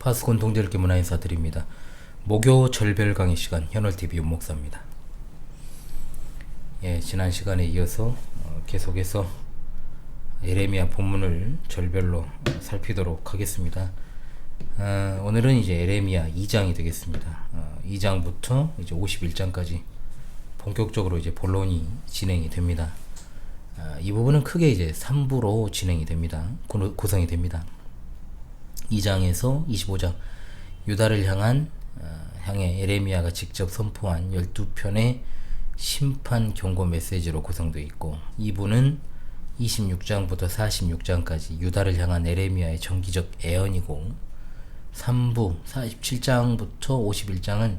파스콘 동절기 문화 인사드립니다. 목요 절별 강의 시간 현월TV 윤목사입니다. 지난 시간에 이어서 계속해서 예레미야 본문을 절별로 살피도록 하겠습니다. 오늘은 이제 예레미야 2장이 되겠습니다. 2장부터 이제 51장까지 본격적으로 이제 본론이 진행이 됩니다. 이 부분은 크게 이제 3부로 진행이 됩니다. 구성이 됩니다. 2장에서 25장 유다를 향해 예레미야가 직접 선포한 12편의 심판 경고 메시지로 구성되어 있고, 2부는 26장부터 46장까지 유다를 향한 예레미야의 정기적 애언이고, 3부 47장부터 51장은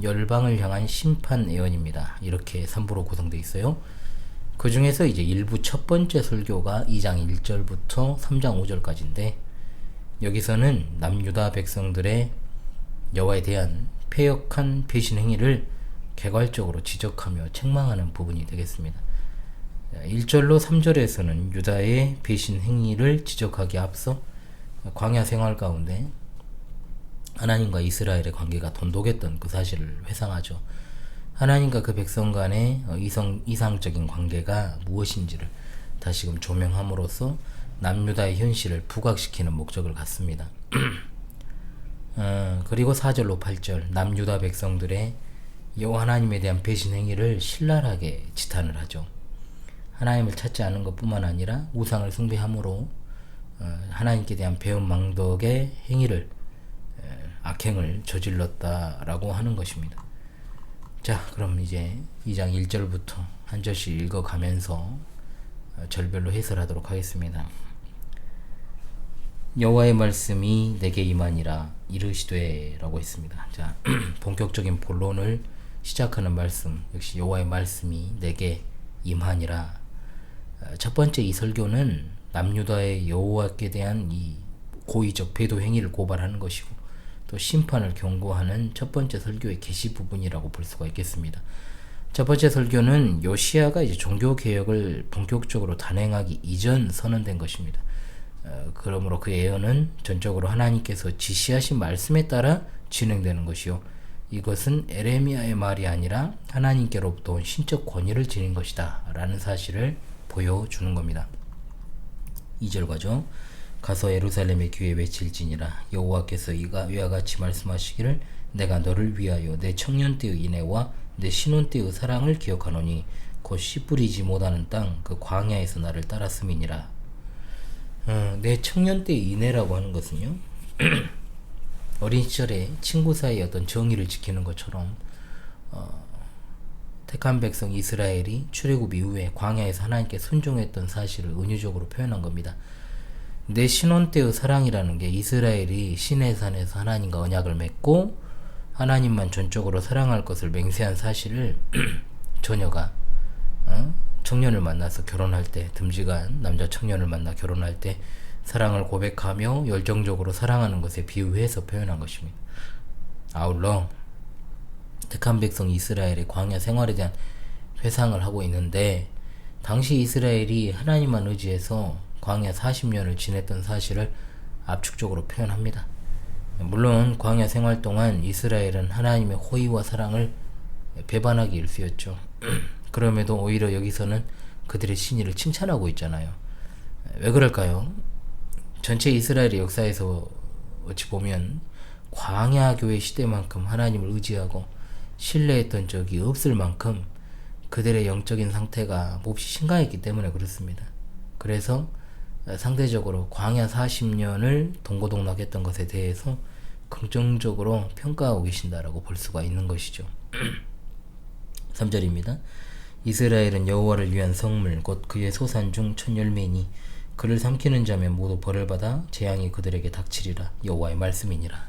열방을 향한 심판 애언입니다. 이렇게 3부로 구성되어 있어요. 그 중에서 이제 일부 첫 번째 설교가 2장 1절부터 3장 5절까지인데, 여기서는 남유다 백성들의 여호와에 대한 패역한 배신 행위를 개괄적으로 지적하며 책망하는 부분이 되겠습니다. 1절로 3절에서는 유다의 배신 행위를 지적하기에 앞서 광야 생활 가운데 하나님과 이스라엘의 관계가 돈독했던 그 사실을 회상하죠. 하나님과 그 백성 간의 이상적인 관계가 무엇인지를 다시금 조명함으로써 남유다의 현실을 부각시키는 목적을 갖습니다. 그리고 4절로 8절 남유다 백성들의 여호와 하나님에 대한 배신 행위를 신랄하게 지탄을 하죠. 하나님을 찾지 않은 것뿐만 아니라 우상을 숭배함으로 하나님께 대한 배은망덕의 행위를 악행을 저질렀다라고 하는 것입니다. 자, 그럼 이제 2장 1절부터 한 절씩 읽어가면서 절별로 해설하도록 하겠습니다. 여호와의 말씀이 내게 임하니라 이르시되 라고 했습니다. 자, 본격적인 본론을 시작하는 말씀, 역시 여호와의 말씀이 내게 임하니라. 첫 번째 이 설교는 남유다의 여호와께 대한 이 고의적 배도 행위를 고발하는 것이고, 또 심판을 경고하는 첫 번째 설교의 계시 부분이라고 볼 수가 있겠습니다. 첫 번째 설교는 요시야가 이제 종교 개혁을 본격적으로 단행하기 이전 선언된 것입니다. 그러므로 그 예언은 전적으로 하나님께서 지시하신 말씀에 따라 진행되는 것이요, 이것은 에레미야의 말이 아니라 하나님께로부터 온 신적 권위를 지닌 것이다 라는 사실을 보여주는 겁니다. 2절과죠. 가서 예루살렘의 귀에 외칠지니라 여호와께서 이와 같이 말씀하시기를 내가 너를 위하여 내 청년 때의 인애와 내 신혼 때의 사랑을 기억하노니 곧 씨 뿌리지 못하는 땅 그 광야에서 나를 따랐음이니라. 내 청년 때의 인애라고 하는 것은요, 어린 시절에 친구 사이의 어떤 정의를 지키는 것처럼 택한 백성 이스라엘이 출애굽 이후에 광야에서 하나님께 순종했던 사실을 은유적으로 표현한 겁니다. 내 신혼 때의 사랑이라는 게 이스라엘이 시내산에서 하나님과 언약을 맺고 하나님만 전적으로 사랑할 것을 맹세한 사실을 처녀가 청년을 만나서 결혼할 때, 듬직한 남자 청년을 만나 결혼할 때 사랑을 고백하며 열정적으로 사랑하는 것에 비유해서 표현한 것입니다. 아울러 택한 백성 이스라엘의 광야 생활에 대한 회상을 하고 있는데, 당시 이스라엘이 하나님만 의지해서 광야 40년을 지냈던 사실을 압축적으로 표현합니다. 물론 광야 생활 동안 이스라엘은 하나님의 호의와 사랑을 배반하기 일쑤였죠. 그럼에도 오히려 여기서는 그들의 신의를 칭찬하고 있잖아요. 왜 그럴까요? 전체 이스라엘의 역사에서 어찌 보면 광야 교회 시대만큼 하나님을 의지하고 신뢰했던 적이 없을 만큼 그들의 영적인 상태가 몹시 심각했기 때문에 그렇습니다. 그래서 상대적으로 광야 40년을 동고동락했던 것에 대해서 긍정적으로 평가하고 계신다라고 볼 수가 있는 것이죠. 3절입니다. 이스라엘은 여호와를 위한 성물 곧 그의 소산 중 첫 열매니 그를 삼키는 자면 모두 벌을 받아 재앙이 그들에게 닥치리라 여호와의 말씀이니라.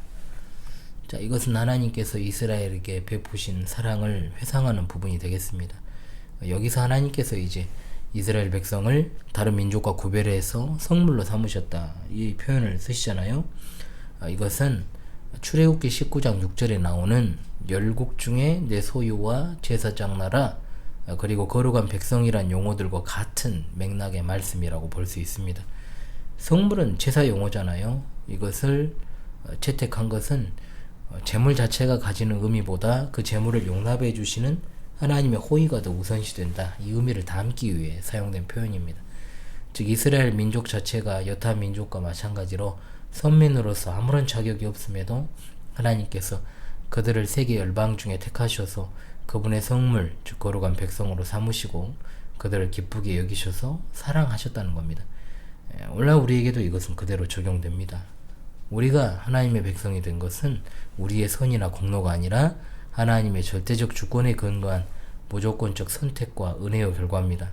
자, 이것은 하나님께서 이스라엘에게 베푸신 사랑을 회상하는 부분이 되겠습니다. 여기서 하나님께서 이제 이스라엘 백성을 다른 민족과 구별해서 성물로 삼으셨다, 이 표현을 쓰시잖아요. 이것은 출애굽기 19장 6절에 나오는 열국 중에 내 소유와 제사장 나라 그리고 거룩한 백성이란 용어들과 같은 맥락의 말씀이라고 볼 수 있습니다. 성물은 제사 용어잖아요. 이것을 채택한 것은 재물 자체가 가지는 의미보다 그 재물을 용납해 주시는 하나님의 호의가 더 우선시된다. 이 의미를 담기 위해 사용된 표현입니다. 즉 이스라엘 민족 자체가 여타 민족과 마찬가지로 선민으로서 아무런 자격이 없음에도 하나님께서 그들을 세계 열방 중에 택하셔서 그분의 성물, 즉 거룩한 백성으로 삼으시고 그들을 기쁘게 여기셔서 사랑하셨다는 겁니다. 오늘날 우리에게도 이것은 그대로 적용됩니다. 우리가 하나님의 백성이 된 것은 우리의 선이나 공로가 아니라 하나님의 절대적 주권에 근거한 무조건적 선택과 은혜의 결과입니다.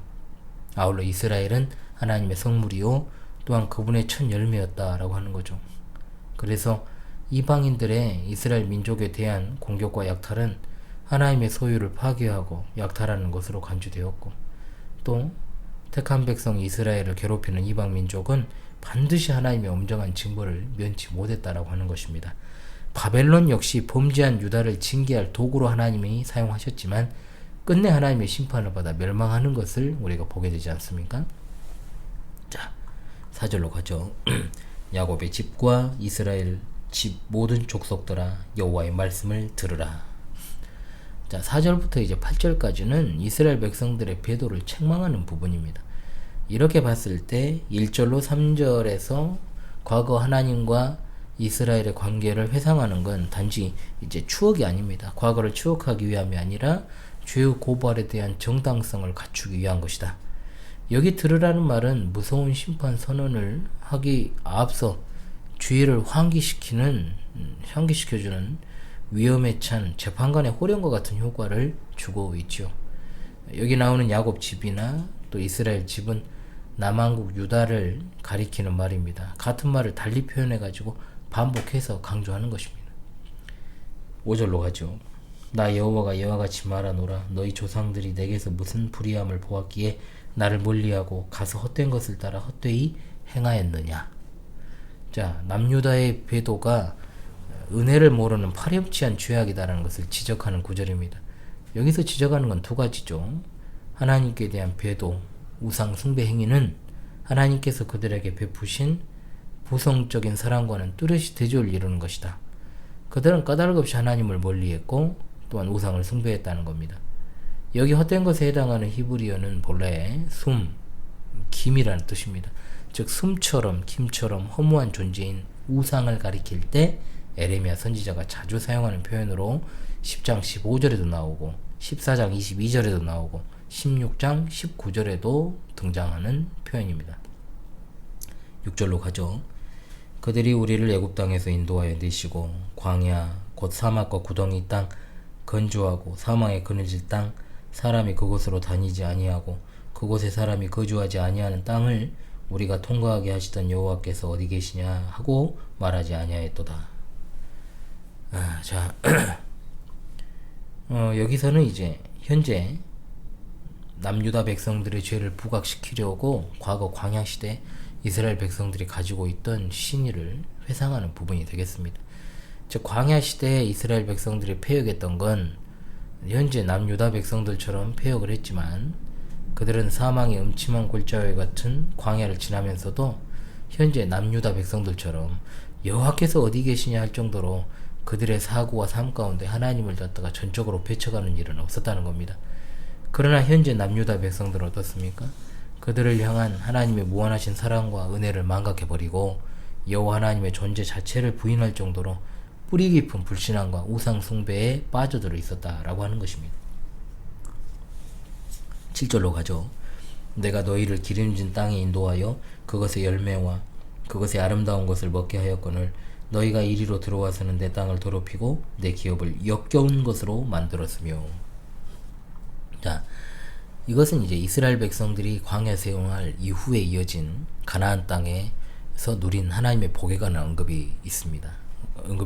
아울러 이스라엘은 하나님의 성물이요 또한 그분의 첫 열매였다라고 하는 거죠. 그래서 이방인들의 이스라엘 민족에 대한 공격과 약탈은 하나님의 소유를 파괴하고 약탈하는 것으로 간주되었고, 또 택한 백성 이스라엘을 괴롭히는 이방 민족은 반드시 하나님의 엄정한 징벌을 면치 못했다라고 하는 것입니다. 바벨론 역시 범죄한 유다를 징계할 도구로 하나님이 사용하셨지만 끝내 하나님의 심판을 받아 멸망하는 것을 우리가 보게 되지 않습니까? 자, 4절로 가죠. 야곱의 집과 이스라엘 집 모든 족속들아 여호와의 말씀을 들으라. 자, 4절부터 이제 8절까지는 이스라엘 백성들의 배도를 책망하는 부분입니다. 이렇게 봤을 때 1절로 3절에서 과거 하나님과 이스라엘의 관계를 회상하는 건 단지 이제 추억이 아닙니다. 과거를 추억하기 위함이 아니라 죄의 고발에 대한 정당성을 갖추기 위한 것이다. 여기 들으라는 말은 무서운 심판 선언을 하기 앞서 죄를 환기시켜주는 위험에 찬 재판관의 호령과 같은 효과를 주고 있죠. 여기 나오는 야곱 집이나 또 이스라엘 집은 남한국 유다를 가리키는 말입니다. 같은 말을 달리 표현해가지고 반복해서 강조하는 것입니다. 5절로 가죠. 나 여호와가 이와 같이 말하노라. 너희 조상들이 내게서 무슨 불의함을 보았기에 나를 멀리하고 가서 헛된 것을 따라 헛되이 행하였느냐. 자, 남유다의 배도가 은혜를 모르는 파렴치한 죄악이다라는 것을 지적하는 구절입니다. 여기서 지적하는 건 두 가지죠. 하나님께 대한 배도, 우상 숭배 행위는 하나님께서 그들에게 베푸신 부성적인 사랑과는 뚜렷이 대조를 이루는 것이다. 그들은 까닭 없이 하나님을 멀리했고 또한 우상을 숭배했다는 겁니다. 여기 헛된 것에 해당하는 히브리어는 본래 숨, 김이라는 뜻입니다. 즉 숨처럼 김처럼 허무한 존재인 우상을 가리킬 때 에레미야 선지자가 자주 사용하는 표현으로 10장 15절에도 나오고 14장 22절에도 나오고 16장 19절에도 등장하는 표현입니다. 6절로 가죠. 그들이 우리를 애굽 땅에서 인도하여 내시고 광야 곧 사막과 구덩이 땅 건조하고 사망의 그늘질 땅 사람이 그곳으로 다니지 아니하고 그곳에 사람이 거주하지 아니하는 땅을 우리가 통과하게 하시던 여호와께서 어디 계시냐 하고 말하지 아니하였도다. 자, 여기서는 이제 현재 남유다 백성들의 죄를 부각시키려고 과거 광야 시대 이스라엘 백성들이 가지고 있던 신의를 회상하는 부분이 되겠습니다. 즉 광야 시대에 이스라엘 백성들이 패역했던 건 현재 남유다 백성들처럼 패역을 했지만 그들은 사망의 음침한 골짜기 같은 광야를 지나면서도 현재 남유다 백성들처럼 여호와께서 어디 계시냐 할 정도로 그들의 사고와 삶 가운데 하나님을 갖다가 전적으로 배척하는 일은 없었다는 겁니다. 그러나 현재 남유다 백성들은 어떻습니까? 그들을 향한 하나님의 무한하신 사랑과 은혜를 망각해버리고 여호와 하나님의 존재 자체를 부인할 정도로 뿌리 깊은 불신앙과 우상 숭배에 빠져들어 있었다라고 하는 것입니다. 7절로 가죠. 내가 너희를 기름진 땅에 인도하여 그것의 열매와 그것의 아름다운 것을 먹게 하였거늘 너희가 이리로 들어와서는 내 땅을 더럽히고 내 기업을 역겨운 것으로 만들었으며. 자, 이것은 이제 이스라엘 백성들이 광야 생활 이후에 이어진 가나안 땅에서 누린 하나님의 복에 관한 언급이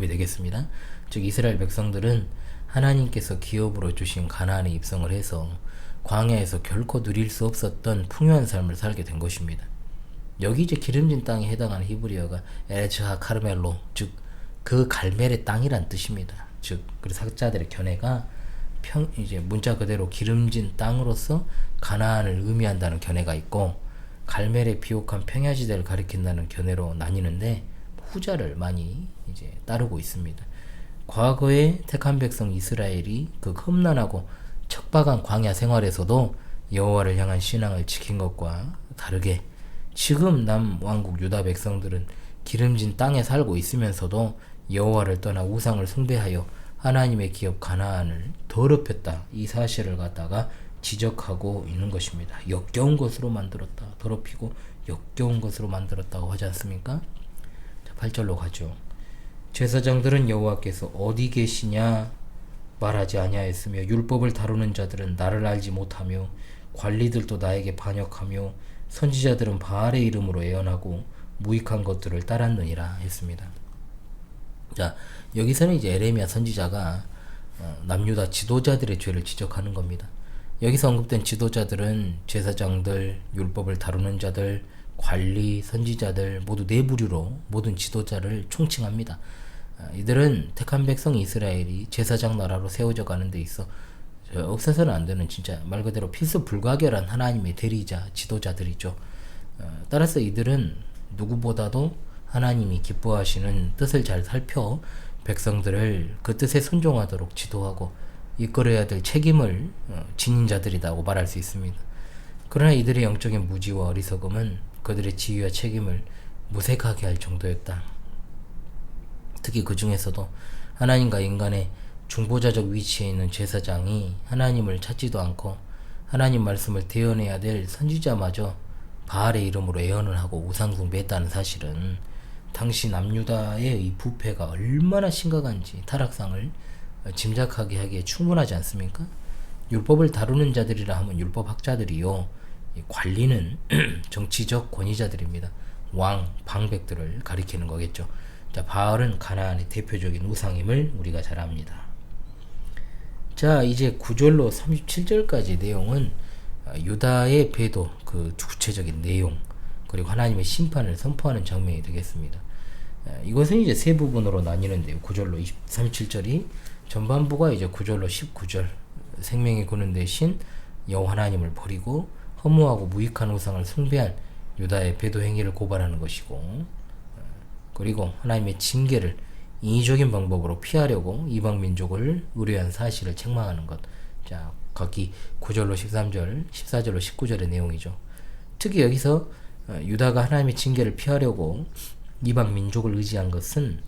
되겠습니다. 즉 이스라엘 백성들은 하나님께서 기업으로 주신 가나안에 입성을 해서 광야에서 결코 누릴 수 없었던 풍요한 삶을 살게 된 것입니다. 여기 이제 기름진 땅에 해당하는 히브리어가 에레츠하 카르멜로, 즉 그 갈멜의 땅이란 뜻입니다. 즉 그래서 학자들의 견해가 이제 문자 그대로 기름진 땅으로서 가나안을 의미한다는 견해가 있고 갈멜의 비옥한 평야지대를 가리킨다는 견해로 나뉘는데 후자를 많이 이제 따르고 있습니다. 과거의 택한 백성 이스라엘이 그 험난하고 척박한 광야 생활에서도 여호와를 향한 신앙을 지킨 것과 다르게 지금 남왕국 유다 백성들은 기름진 땅에 살고 있으면서도 여호와를 떠나 우상을 숭배하여 하나님의 기업 가나안을 더럽혔다. 이 사실을 갖다가 지적하고 있는 것입니다. 역겨운 것으로 만들었다. 더럽히고 역겨운 것으로 만들었다고 하지 않습니까? 자, 8절로 가죠. 제사장들은 여호와께서 어디 계시냐 말하지 아니하였으며 율법을 다루는 자들은 나를 알지 못하며 관리들도 나에게 반역하며 선지자들은 바알의 이름으로 애언하고 무익한 것들을 따랐느니라 했습니다. 자, 여기서는 이제 에레미야 선지자가 남유다 지도자들의 죄를 지적하는 겁니다. 여기서 언급된 지도자들은 제사장들, 율법을 다루는 자들, 관리, 선지자들 모두 네 부류로 모든 지도자를 총칭합니다. 이들은 택한 백성 이스라엘이 제사장 나라로 세워져 가는 데 있어 없어서는 안 되는 진짜 말 그대로 필수 불가결한 하나님의 대리자 지도자들이죠. 따라서 이들은 누구보다도 하나님이 기뻐하시는 뜻을 잘 살펴 백성들을 그 뜻에 순종하도록 지도하고 이끌어야 될 책임을 지닌 자들이라고 말할 수 있습니다. 그러나 이들의 영적인 무지와 어리석음은 그들의 지위와 책임을 무색하게 할 정도였다. 특히 그 중에서도 하나님과 인간의 중보자적 위치에 있는 제사장이 하나님을 찾지도 않고 하나님 말씀을 대언해야 될 선지자마저 바알의 이름으로 애언을 하고 우상숭배했다는 사실은 당시 남유다의 이 부패가 얼마나 심각한지 타락상을 짐작하게 하기에 충분하지 않습니까? 율법을 다루는 자들이라 하면 율법학자들이요, 관리는 정치적 권위자들입니다. 왕, 방백들을 가리키는 거겠죠. 자, 바알은 가나안의 대표적인 우상임을 우리가 잘 압니다. 자, 이제 9절로 37절까지 내용은 유다의 배도, 그 구체적인 내용, 그리고 하나님의 심판을 선포하는 장면이 되겠습니다. 이것은 이제 세 부분으로 나뉘는데요. 9절로 37절이 전반부가 이제 9절로 19절 생명의 근원 대신 여호와 하나님을 버리고 허무하고 무익한 우상을 숭배한 유다의 배도 행위를 고발하는 것이고, 그리고 하나님의 징계를 인위적인 방법으로 피하려고 이방 민족을 의뢰한 사실을 책망하는 것. 자, 각기 9절로 13절, 14절로 19절의 내용이죠. 특히 여기서 유다가 하나님의 징계를 피하려고 이방 민족을 의지한 것은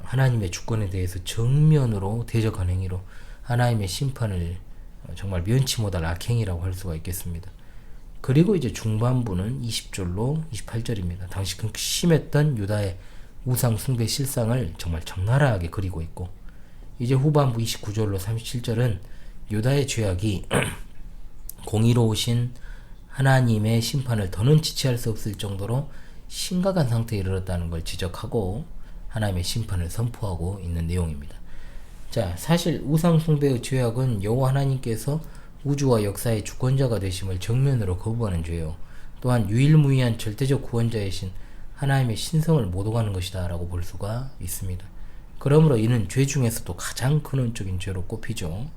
하나님의 주권에 대해서 정면으로 대적한 행위로 하나님의 심판을 정말 면치 못할 악행이라고 할 수가 있겠습니다. 그리고 이제 중반부는 20절로 28절입니다. 당시 극심했던 유다의 우상 숭배 실상을 정말 적나라하게 그리고 있고, 이제 후반부 29절로 37절은 유다의 죄악이 공의로우신 하나님의 심판을 더는 지체할 수 없을 정도로 심각한 상태에 이르렀다는 걸 지적하고 하나님의 심판을 선포하고 있는 내용입니다. 자, 사실 우상 숭배의 죄악은 여호와 하나님께서 우주와 역사의 주권자가 되심을 정면으로 거부하는 죄요, 또한 유일무이한 절대적 구원자이신 하나님의 신성을 못 오가는 것이다 라고 볼 수가 있습니다. 그러므로 이는 죄 중에서도 가장 근원적인 죄로 꼽히죠.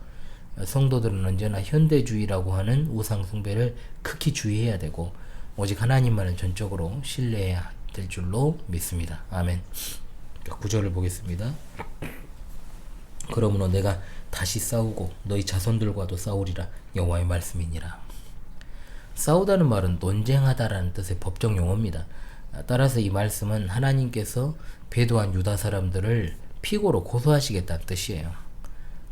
성도들은 언제나 현대주의라고 하는 우상 숭배를 극히 주의해야 되고 오직 하나님만을 전적으로 신뢰해야 될 줄로 믿습니다. 아멘. 9절을 보겠습니다. 그러므로 내가 다시 싸우고 너희 자손들과도 싸우리라, 여호와의 말씀이니라. 싸우다는 말은 논쟁하다라는 뜻의 법정 용어입니다. 따라서 이 말씀은 하나님께서 배도한 유다 사람들을 피고로 고소하시겠다는 뜻이에요.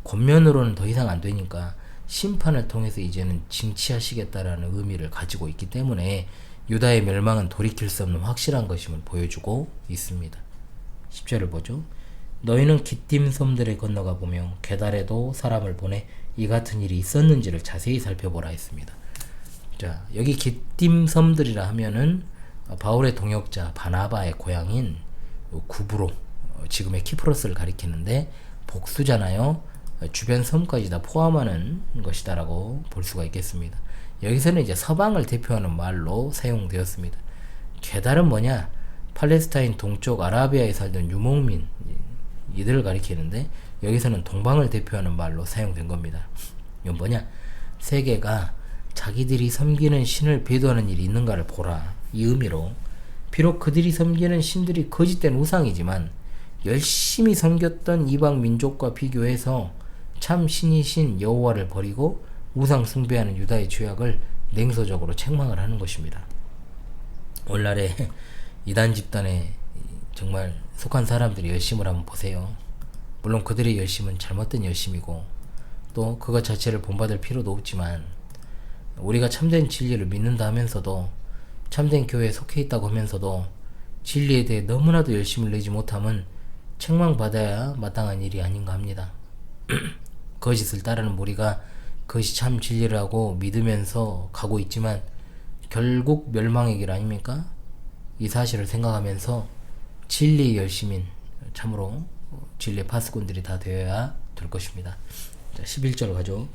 권면으로는 더 이상 안 되니까 심판을 통해서 이제는 징치하시겠다라는 의미를 가지고 있기 때문에 유다의 멸망은 돌이킬 수 없는 확실한 것임을 보여주고 있습니다. 10절을 보죠. 너희는 기띔 섬들에 건너가 보며 게달에도 사람을 보내 이 같은 일이 있었는지를 자세히 살펴보라 했습니다. 자, 여기 기띔 섬들이라 하면은 바울의 동역자 바나바의 고향인 구브로, 지금의 키프로스를 가리키는데 복수잖아요. 주변 섬까지 다 포함하는 것이다라고 볼 수가 있겠습니다. 여기서는 이제 서방을 대표하는 말로 사용되었습니다. 게달은 뭐냐? 팔레스타인 동쪽 아라비아에 살던 유목민, 이들을 가리키는데 여기서는 동방을 대표하는 말로 사용된 겁니다. 이건 뭐냐? 세계가 자기들이 섬기는 신을 배도하는 일이 있는가를 보라, 이 의미로 비록 그들이 섬기는 신들이 거짓된 우상이지만 열심히 섬겼던 이방 민족과 비교해서 참 신이신 여호와를 버리고 우상 숭배하는 유다의 죄악을 냉소적으로 책망을 하는 것입니다. 오늘날의 이단 집단에 정말 속한 사람들의 열심을 한번 보세요. 물론 그들의 열심은 잘못된 열심이고 또 그것 자체를 본받을 필요도 없지만 우리가 참된 진리를 믿는다 하면서도 참된 교회에 속해 있다고 하면서도 진리에 대해 너무나도 열심을 내지 못함은 책망받아야 마땅한 일이 아닌가 합니다. 거짓을 따르는 무리가 그것이 참 진리라고 믿으면서 가고 있지만 결국 멸망의 길 아닙니까? 이 사실을 생각하면서 진리의 열심인 참으로 진리의 파수꾼들이 다 되어야 될 것입니다. 자, 11절 가죠.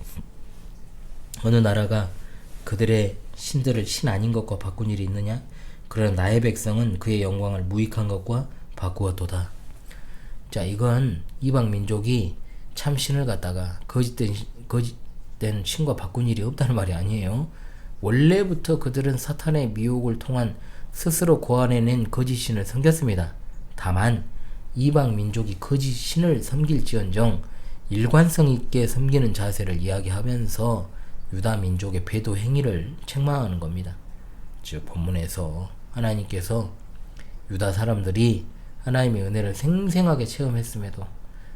어느 나라가 그들의 신들을 신 아닌 것과 바꾼 일이 있느냐? 그러나 나의 백성은 그의 영광을 무익한 것과 바꾸었도다. 자, 이건 이방 민족이 참 신을 갖다가 거짓된 신과 바꾼 일이 없다는 말이 아니에요. 원래부터 그들은 사탄의 미혹을 통한 스스로 고안해낸 거짓 신을 섬겼습니다. 다만 이방 민족이 거짓 신을 섬길지언정 일관성 있게 섬기는 자세를 이야기하면서 유다 민족의 배도 행위를 책망하는 겁니다. 즉 본문에서 하나님께서 유다 사람들이 하나님의 은혜를 생생하게 체험했음에도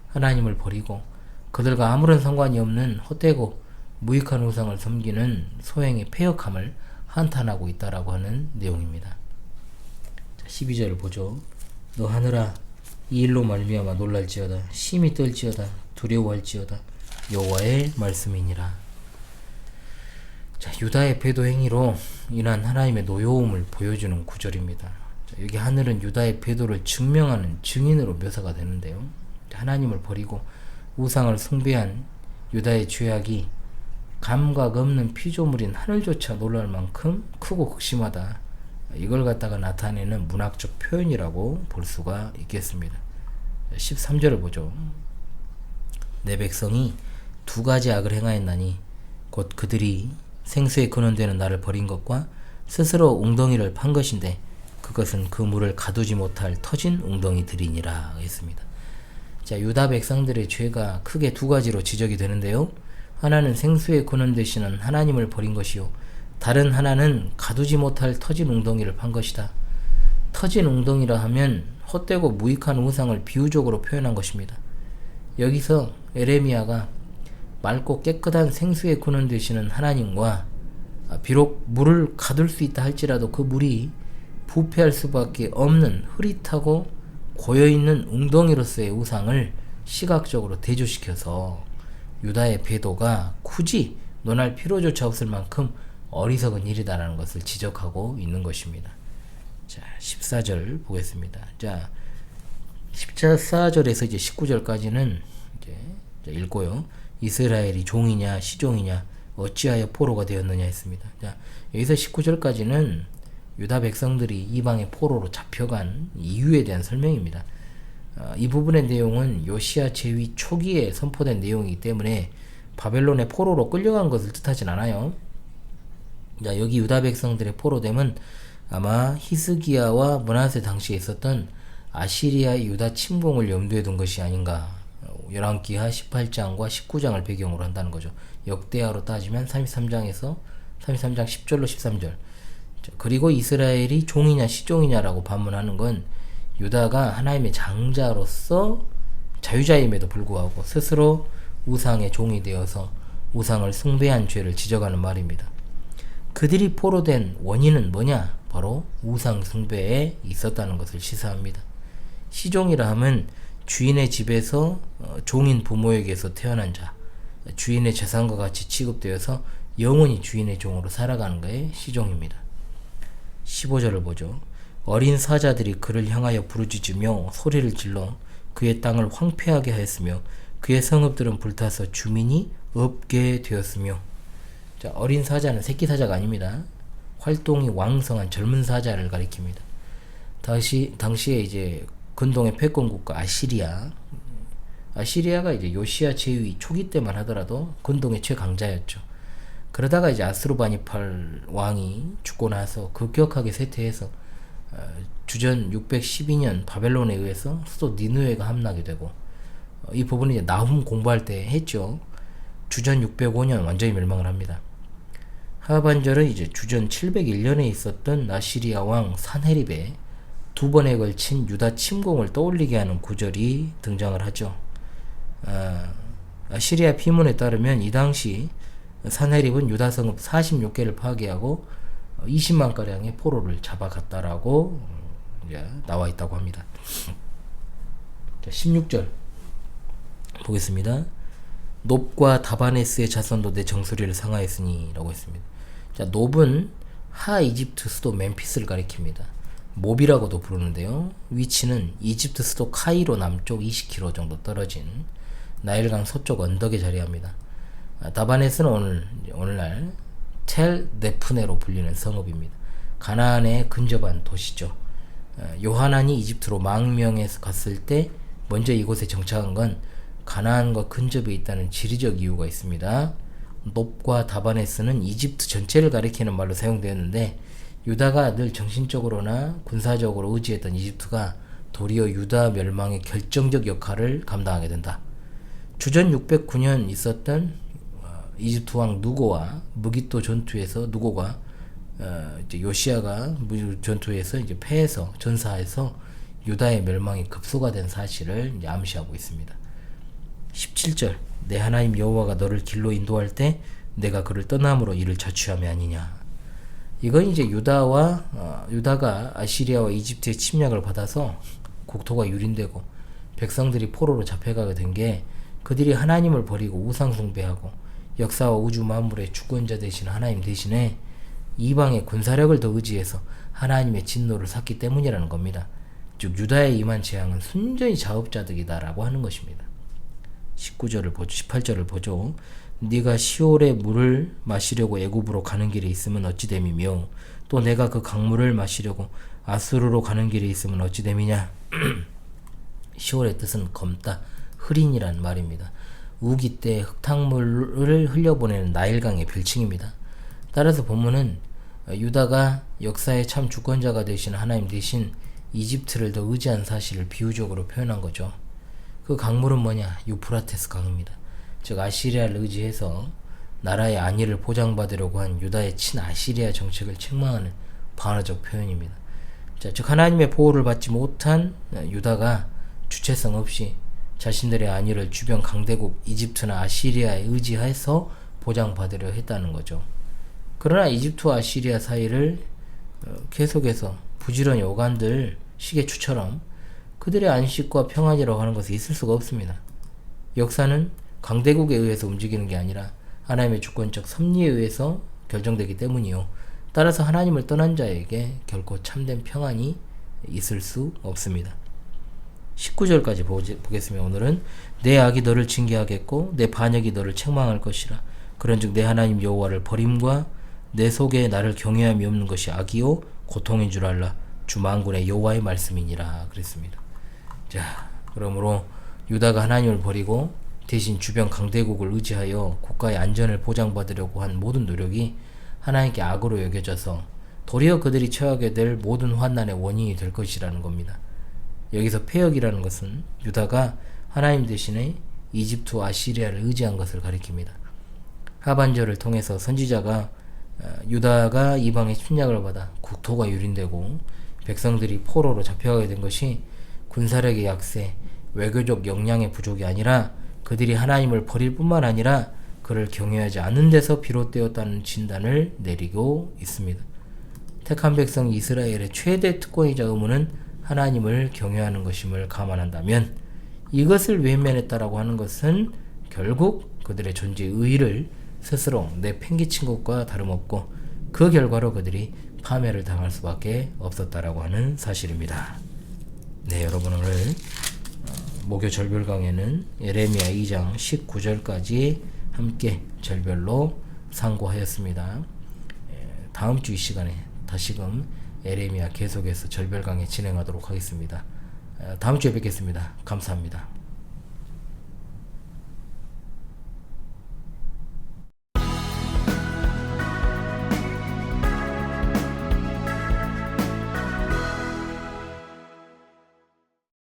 하나님을 버리고 그들과 아무런 상관이 없는 헛되고 무익한 우상을 섬기는 소행의 패역함을 한탄하고 있다라고 하는 내용입니다. 자, 12절을 보죠. 너 하늘아 이 일로 말미암아 놀랄지어다 심히 떨지어다 두려워할지어다 여호와의 말씀이니라. 자, 유다의 배도 행위로 인한 하나님의 노여움을 보여주는 구절입니다. 자, 여기 하늘은 유다의 배도를 증명하는 증인으로 묘사가 되는데요. 하나님을 버리고 우상을 숭배한 유다의 죄악이 감각 없는 피조물인 하늘조차 놀랄 만큼 크고 극심하다. 이걸 갖다가 나타내는 문학적 표현이라고 볼 수가 있겠습니다. 13절을 보죠. 내 백성이 두 가지 악을 행하였나니 곧 그들이 생수의 근원되는 나를 버린 것과 스스로 웅덩이를 판 것인데 그것은 그 물을 가두지 못할 터진 웅덩이들이니라 했습니다. 자, 유다 백성들의 죄가 크게 두 가지로 지적이 되는데요. 하나는 생수의 근원 되시는 하나님을 버린 것이요 다른 하나는 가두지 못할 터진 웅덩이를 판 것이다. 터진 웅덩이라 하면 헛되고 무익한 우상을 비유적으로 표현한 것입니다. 여기서 에레미야가 맑고 깨끗한 생수의 근원 되시는 하나님과 비록 물을 가둘 수 있다 할지라도 그 물이 부패할 수밖에 없는 흐릿하고 고여있는 웅덩이로서의 우상을 시각적으로 대조시켜서 유다의 배도가 굳이 논할 필요조차 없을 만큼 어리석은 일이다라는 것을 지적하고 있는 것입니다. 자, 14절 보겠습니다. 자, 14절에서 이제 19절까지는 이제 읽고요. 이스라엘이 종이냐 시종이냐 어찌하여 포로가 되었느냐 했습니다. 자, 여기서 19절까지는 유다 백성들이 이방의 포로로 잡혀간 이유에 대한 설명입니다. 이 부분의 내용은 요시야 제위 초기에 선포된 내용이기 때문에 바벨론의 포로로 끌려간 것을 뜻하진 않아요. 자, 여기 유다 백성들의 포로됨은 아마 히스기야와 므낫세 당시에 있었던 아시리아의 유다 침공을 염두에 둔 것이 아닌가. 열왕기하 18장과 19장을 배경으로 한다는 거죠. 역대하로 따지면 33장 10절로 13절. 그리고 이스라엘이 종이냐 시종이냐라고 반문하는 건 유다가 하나님의 장자로서 자유자임에도 불구하고 스스로 우상의 종이 되어서 우상을 숭배한 죄를 지적하는 말입니다. 그들이 포로된 원인은 뭐냐? 바로 우상 숭배에 있었다는 것을 시사합니다. 시종이라 함은 주인의 집에서 종인 부모에게서 태어난 자, 주인의 재산과 같이 취급되어서 영원히 주인의 종으로 살아가는 것이 시종입니다. 15절을 보죠. 어린 사자들이 그를 향하여 부르짖으며 소리를 질러 그의 땅을 황폐하게 하였으며 그의 성읍들은 불타서 주민이 없게 되었으며. 자, 어린 사자는 새끼 사자가 아닙니다. 활동이 왕성한 젊은 사자를 가리킵니다. 당시에 이제 근동의 패권국가 아시리아가 이제 요시야 제위 초기 때만 하더라도 근동의 최강자였죠. 그러다가 이제 아스루바니팔 왕이 죽고 나서 급격하게 쇠퇴해서 주전 612년 바벨론에 의해서 수도 니느웨가 함락이 되고 이 부분은 이제 나훔 공부할 때 했죠. 주전 605년 완전히 멸망을 합니다. 하반절은 이제 주전 701년에 있었던 아시리아 왕 산헤립의 두 번에 걸친 유다 침공을 떠올리게 하는 구절이 등장을 하죠. 아시리아 피문에 따르면 이 당시 산헤립은 유다 성읍 46개를 파괴하고 20만 가량의 포로를 잡아갔다라고 이제 나와 있다고 합니다. 자, 16절 보겠습니다. 놉과 다바네스의 자손도 내 정수리를 상하였으니 라고 했습니다. 자, 놉은 하 이집트 수도 멤피스를 가리킵니다. 몹이라고도 부르는데요. 위치는 이집트 수도 카이로 남쪽 20km 정도 떨어진 나일강 서쪽 언덕에 자리합니다. 다바네스는 오늘날 텔 네프네로 불리는 성읍입니다. 가나안에 근접한 도시죠. 요하난이 이집트로 망명해서 갔을 때 먼저 이곳에 정착한 건 가나안과 근접해 있다는 지리적 이유가 있습니다. 놉과 다바네스는 이집트 전체를 가리키는 말로 사용되었는데 유다가 늘 정신적으로나 군사적으로 의지했던 이집트가 도리어 유다 멸망의 결정적 역할을 감당하게 된다. 주전 609년 있었던 이집트 왕 누고와 무기또 전투에서 누고가 이제 요시아가 전투에서 이제 패해서 전사해서 유다의 멸망이 급소화된 사실을 이제 암시하고 있습니다. 17절 내 하나님 여호와가 너를 길로 인도할 때 내가 그를 떠남으로 이를 자취함이 아니냐. 이건 이제 유다가 아시리아와 이집트의 침략을 받아서 국토가 유린되고 백성들이 포로로 잡혀가게 된 게 그들이 하나님을 버리고 우상 숭배하고 역사와 우주 만물의 주권자 되신 하나님 대신에 이방의 군사력을 더 의지해서 하나님의 진노를 샀기 때문이라는 겁니다. 즉 유다에 임한 재앙은 순전히 자업자득이다라고 하는 것입니다. 18절을 보죠. 네가 시올의 물을 마시려고 애굽으로 가는 길에 있으면 어찌 됨이며 또 내가 그 강물을 마시려고 아수르로 가는 길에 있으면 어찌 됨이냐. 시올의 뜻은 검다, 흐린이란 말입니다. 우기 때 흙탕물을 흘려보내는 나일강의 별칭입니다. 따라서 본문은 유다가 역사의 참 주권자가 되신 하나님 대신 이집트를 더 의지한 사실을 비유적으로 표현한 거죠. 그 강물은 뭐냐? 유프라테스 강입니다. 즉 아시리아를 의지해서 나라의 안위를 보장받으려고 한 유다의 친아시리아 정책을 책망하는 반어적 표현입니다. 자, 즉 하나님의 보호를 받지 못한 유다가 주체성 없이 자신들의 안위를 주변 강대국 이집트나 아시리아에 의지해서 보장받으려 했다는 거죠. 그러나 이집트와 아시리아 사이를 계속해서 부지런히 오간들 시계추처럼 그들의 안식과 평안이라고 하는 것이 있을 수가 없습니다. 역사는 강대국에 의해서 움직이는 게 아니라 하나님의 주권적 섭리에 의해서 결정되기 때문이요. 따라서 하나님을 떠난 자에게 결코 참된 평안이 있을 수 없습니다. 19절까지 보겠습니다. 오늘은 내 악이 너를 징계하겠고 내 반역이 너를 책망할 것이라. 그런즉 내 하나님 여호와를 버림과 내 속에 나를 경외함이 없는 것이 악이요 고통인 줄 알라. 주 만군의 여호와의 말씀이니라 그랬습니다. 자, 그러므로 유다가 하나님을 버리고 대신 주변 강대국을 의지하여 국가의 안전을 보장받으려고 한 모든 노력이 하나님께 악으로 여겨져서 도리어 그들이 처하게 될 모든 환난의 원인이 될 것이라는 겁니다. 여기서 패역이라는 것은 유다가 하나님 대신에 이집트와 아시리아를 의지한 것을 가리킵니다. 하반절을 통해서 선지자가 유다가 이방의 침략을 받아 국토가 유린되고 백성들이 포로로 잡혀가게 된 것이 군사력의 약세, 외교적 역량의 부족이 아니라 그들이 하나님을 버릴 뿐만 아니라 그를 경외하지 않는 데서 비롯되었다는 진단을 내리고 있습니다. 택한 백성 이스라엘의 최대 특권이자 의무는 하나님을 경외하는 것임을 감안한다면 이것을 외면했다라고 하는 것은 결국 그들의 존재의 의의를 스스로 내팽개친 것과 다름없고 그 결과로 그들이 파멸을 당할 수밖에 없었다라고 하는 사실입니다. 네, 여러분 오늘 목요 절별 강해는 예레미야 2장 19절까지 함께 절별로 상고하였습니다. 다음 주 이 시간에 다시금 예레미야 계속해서 절별 강해 진행하도록 하겠습니다. 다음 주에 뵙겠습니다. 감사합니다.